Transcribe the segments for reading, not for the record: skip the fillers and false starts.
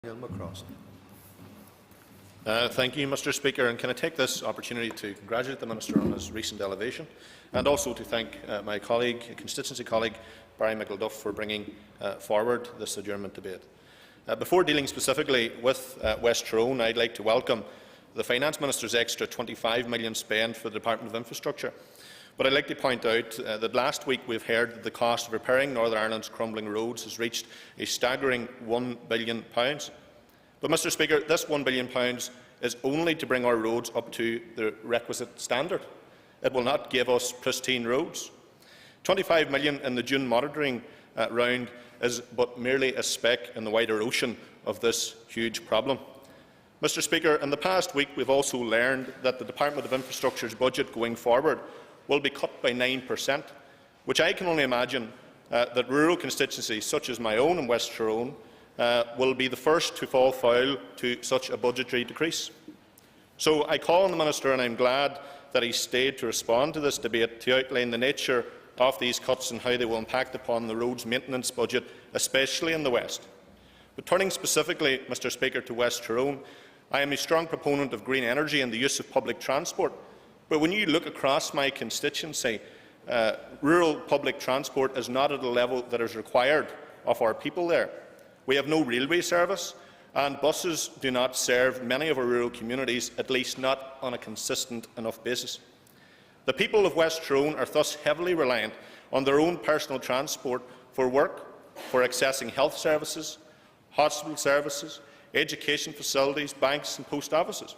McCrossan. Thank you, Mr. Speaker, and can I take this opportunity to congratulate the Minister on his recent elevation, and also to thank my constituency colleague, Barry McElduff, for bringing forward this adjournment debate. Before dealing specifically with West Tyrone, I'd like to welcome the Finance Minister's extra £25 million spend for the Department of Infrastructure. But I'd like to point out that last week we've heard that the cost of repairing Northern Ireland's crumbling roads has reached a staggering £1 billion. But, Mr. Speaker, this £1 billion is only to bring our roads up to the requisite standard. It will not give us pristine roads. £25 million in the June monitoring round is but merely a speck in the wider ocean of this huge problem. Mr. Speaker, in the past week we have also learned that the Department of Infrastructure's budget going forward will be cut by 9%, which I can only imagine that rural constituencies such as my own in West Tyrone will be the first to fall foul to such a budgetary decrease. So I call on the Minister, and I am glad that he stayed to respond to this debate, to outline the nature of these cuts and how they will impact upon the roads maintenance budget, especially in the West. But turning specifically, Mr. Speaker, to West Tyrone, I am a strong proponent of green energy and the use of public transport. But when you look across my constituency, rural public transport is not at a level that is required of our people there. We have no railway service, and buses do not serve many of our rural communities, at least not on a consistent enough basis. The people of West Tyrone are thus heavily reliant on their own personal transport for work, for accessing health services, hospital services, education facilities, banks and post offices.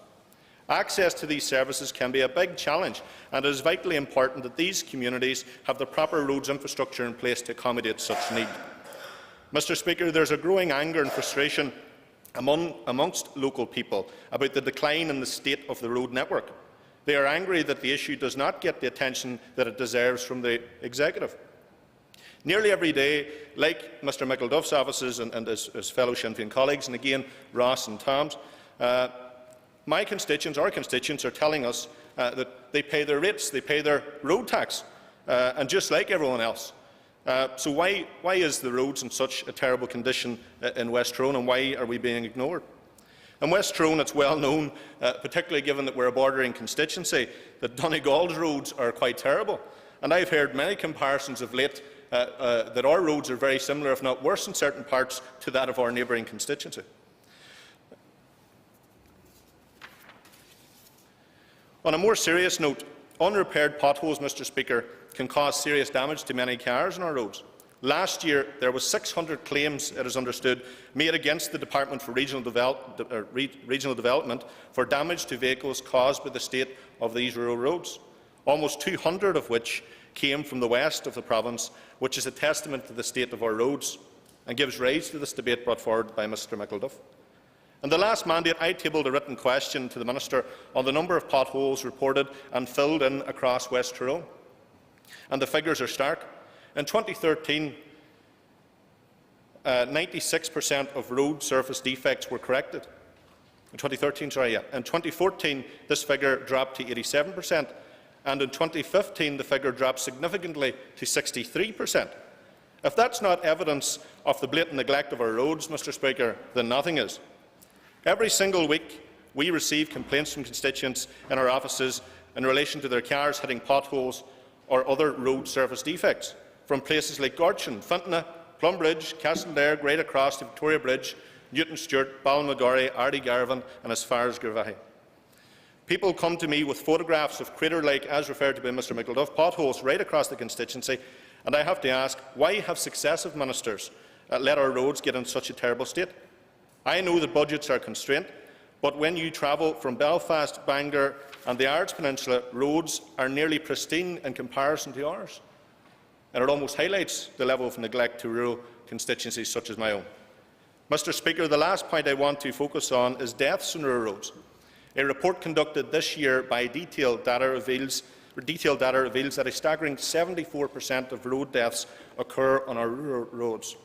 Access to these services can be a big challenge, and it is vitally important that these communities have the proper roads infrastructure in place to accommodate such need. Mr. Speaker, there is a growing anger and frustration amongst local people about the decline in the state of the road network. They are angry that the issue does not get the attention that it deserves from the Executive. Nearly every day, like Mr McElduff's offices and his fellow Sinn Féin colleagues, and again Ross and Tom's, our constituents are telling us that they pay their rates, they pay their road tax, and just like everyone else. So why is the roads in such a terrible condition in West Tyrone, and why are we being ignored? In West Tyrone, it is well known, particularly given that we are a bordering constituency, that Donegal's roads are quite terrible. And I have heard many comparisons of late that our roads are very similar, if not worse in certain parts, to that of our neighbouring constituency. On a more serious note, unrepaired potholes, Mr. Speaker, can cause serious damage to many cars on our roads. Last year, there were 600 claims, it is understood, made against the Department for Regional Development for damage to vehicles caused by the state of these rural roads, almost 200 of which came from the west of the province, which is a testament to the state of our roads and gives rise to this debate brought forward by Mr McElduff. In the last mandate, I tabled a written question to the Minister on the number of potholes reported and filled in across West Tyrone, and the figures are stark. In 2013, 96% of road surface defects were corrected. In 2014, this figure dropped to 87%, and in 2015, the figure dropped significantly to 63%. If that's not evidence of the blatant neglect of our roads, Mr. Speaker, then nothing is. Every single week, we receive complaints from constituents in our offices in relation to their cars hitting potholes or other road surface defects, from places like Gorchin, Fintona, Plumbridge, Castledare, right across to Victoria Bridge, Newton Stewart, Ballinagorry, Ardy-Garvan and as far as Girvahy. People come to me with photographs of crater-like, as referred to by Mr McElduff, potholes right across the constituency, and I have to ask, why have successive ministers let our roads get in such a terrible state? I know that budgets are constrained, but when you travel from Belfast, Bangor and the Ards Peninsula, roads are nearly pristine in comparison to ours. And it almost highlights the level of neglect to rural constituencies such as my own. Mr. Speaker, the last point I want to focus on is deaths on rural roads. A report conducted this year by detailed data reveals that a staggering 74% of road deaths occur on our rural roads.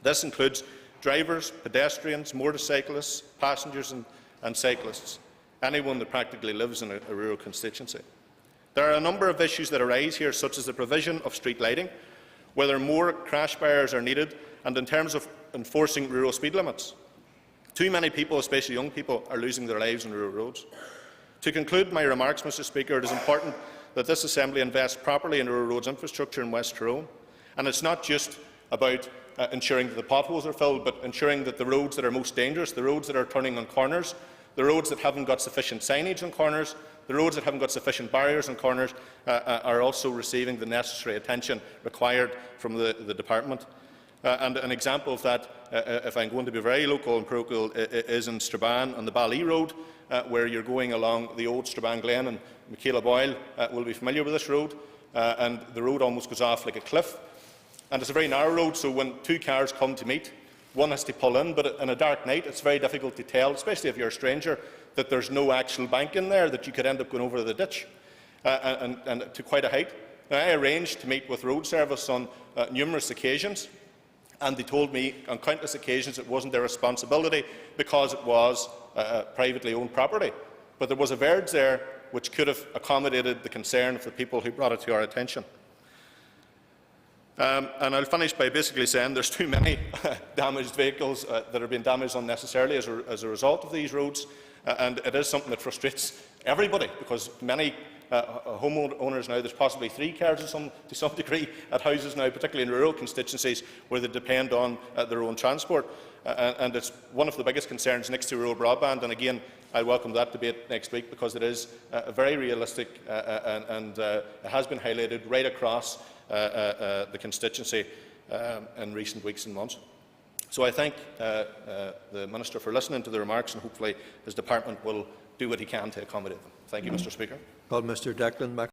This includes drivers, pedestrians, motorcyclists, passengers and cyclists, anyone that practically lives in a rural constituency. There are a number of issues that arise here, such as the provision of street lighting, whether more crash barriers are needed, and in terms of enforcing rural speed limits. Too many people, especially young people, are losing their lives on rural roads. To conclude my remarks, Mr Speaker, it is important that this Assembly invest properly in rural roads infrastructure in West Tyrone. And it's not just about ensuring that the potholes are filled, but ensuring that the roads that are most dangerous, the roads that are turning on corners, the roads that haven't got sufficient signage on corners, the roads that haven't got sufficient barriers on corners are also receiving the necessary attention required from the Department. And an example of that, if I'm going to be very local and parochial, is in Strabane on the Bally Road, where you're going along the old Strabane Glen, and Michaela Boyle will be familiar with this road, and the road almost goes off like a cliff. And it's a very narrow road, so when two cars come to meet, one has to pull in, but in a dark night it's very difficult to tell, especially if you're a stranger, that there's no actual bank in there, that you could end up going over the ditch and to quite a height. Now, I arranged to meet with road service on numerous occasions, and they told me on countless occasions it wasn't their responsibility because it was privately owned property. But there was a verge there which could have accommodated the concern of the people who brought it to our attention. And I'll finish by basically saying there's too many damaged vehicles that are being damaged unnecessarily as a result of these roads, and it is something that frustrates everybody, because many homeowners now, there's possibly 3 cars to some degree at houses now, particularly in rural constituencies where they depend on their own transport, and it's one of the biggest concerns next to rural broadband. And again, I welcome that debate next week, because it is very realistic and it has been highlighted right across the constituency in recent weeks and months. So I thank the Minister for listening to the remarks, and hopefully his department will do what he can to accommodate them. Thank you, Mr Speaker. Mr. Declan